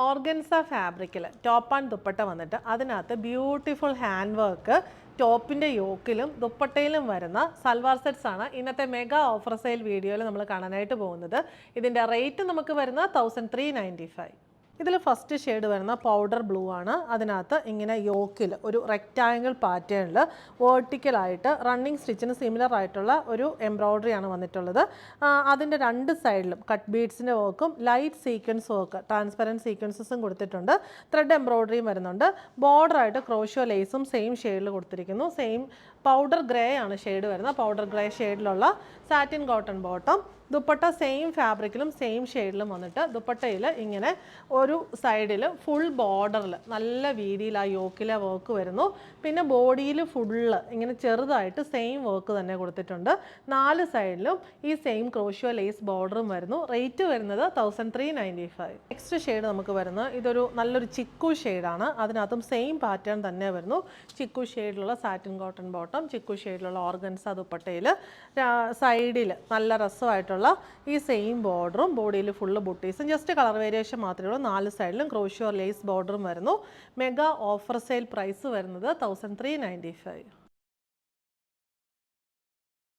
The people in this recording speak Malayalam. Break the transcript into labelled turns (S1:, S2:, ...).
S1: ഓർഗൻസ ഫാബ്രിക്കിൽ ടോപ്പ് ആൻഡ് ദുപ്പട്ട വന്നിട്ട് അതിനകത്ത് ബ്യൂട്ടിഫുൾ ഹാൻഡ് വർക്ക് ടോപ്പിൻ്റെ യോക്കിലും ദുപ്പട്ടയിലും വരുന്ന സൽവാർ സെറ്റ്സ് ആണ് ഇന്നത്തെ മെഗാ ഓഫർ സെയിൽ വീഡിയോയിൽ നമ്മൾ കാണാനായിട്ട് പോകുന്നത്. ഇതിൻ്റെ റേറ്റ് നമുക്ക് വരുന്ന 1395. ഇതിൽ ഫസ്റ്റ് ഷെയ്ഡ് വരുന്ന പൗഡർ ബ്ലൂ ആണ്. അതിനകത്ത് ഇങ്ങനെ യോക്കിൽ ഒരു റെക്റ്റാങ്കിൾ പാറ്റേണിൽ വേർട്ടിക്കലായിട്ട് റണ്ണിങ് സ്റ്റിച്ചിന് സിമിലർ ആയിട്ടുള്ള ഒരു എംബ്രോയ്ഡറി ആണ് വന്നിട്ടുള്ളത്. അതിൻ്റെ രണ്ട് സൈഡിലും കട്ട് ബീഡ്സിൻ്റെ വർക്കും ലൈറ്റ് സീക്വൻസ് വർക്ക് ട്രാൻസ്പെറൻറ്റ് സീക്വൻസസും കൊടുത്തിട്ടുണ്ട്. ത്രെഡ് എംബ്രോയ്ഡറിയും വരുന്നുണ്ട്. ബോർഡറായിട്ട് ക്രോഷ്യോ ലേസും സെയിം ഷെയ്ഡിൽ കൊടുത്തിരിക്കുന്നു. സെയിം പൗഡർ ഗ്രേ ആണ് ഷെയ്ഡ് വരുന്നത്. പൗഡർ ഗ്രേ ഷെയ്ഡിലുള്ള satin cotton bottom. Dupatta same ഫാബ്രിക്കിലും സെയിം ഷെയ്ഡിലും വന്നിട്ട് ദുപ്പട്ടയിൽ ഇങ്ങനെ ഒരു സൈഡിൽ ഫുൾ ബോർഡറിൽ നല്ല വീതിയിൽ ആ യോക്കിലെ വർക്ക് വരുന്നു. പിന്നെ ബോഡിയിൽ ഫുള്ള് ഇങ്ങനെ ചെറുതായിട്ട് സെയിം വർക്ക് തന്നെ കൊടുത്തിട്ടുണ്ട്. 4 സൈഡിലും ഈ സെയിം ക്രോഷ്യോ ലേസ് ബോർഡറും വരുന്നു. റേറ്റ് വരുന്നത് 1395. നെക്സ്റ്റ് ഷെയ്ഡ് നമുക്ക് വരുന്നത് ഇതൊരു നല്ലൊരു ചിക്കു ഷെയ്ഡാണ്. അതിനകത്തും സെയിം പാറ്റേൺ തന്നെ വരുന്നു. ചിക്കു ഷെയ്ഡിലുള്ള സാറ്റിൻ കോട്ടൺ ബോട്ടം, ചിക്കു ഷെയ്ഡിലുള്ള ഓർഗൻസ ദുപ്പട്ടയിൽ സൈഡിൽ നല്ല രസമായിട്ടുള്ള ഈ സെയിം ബോർഡറും ബോഡിയിൽ ഫുള്ള് ബുട്ടീസും ജസ്റ്റ് കളർ വേരിയേഷൻ മാത്രമേ ഉള്ളൂ. 4 സൈഡിലും ക്രോഷ്യോ ലേസ് ബോർഡറും വരുന്നു. മെഗാ ഓഫർ സെയിൽ പ്രൈസ് വരുന്നത് 1395.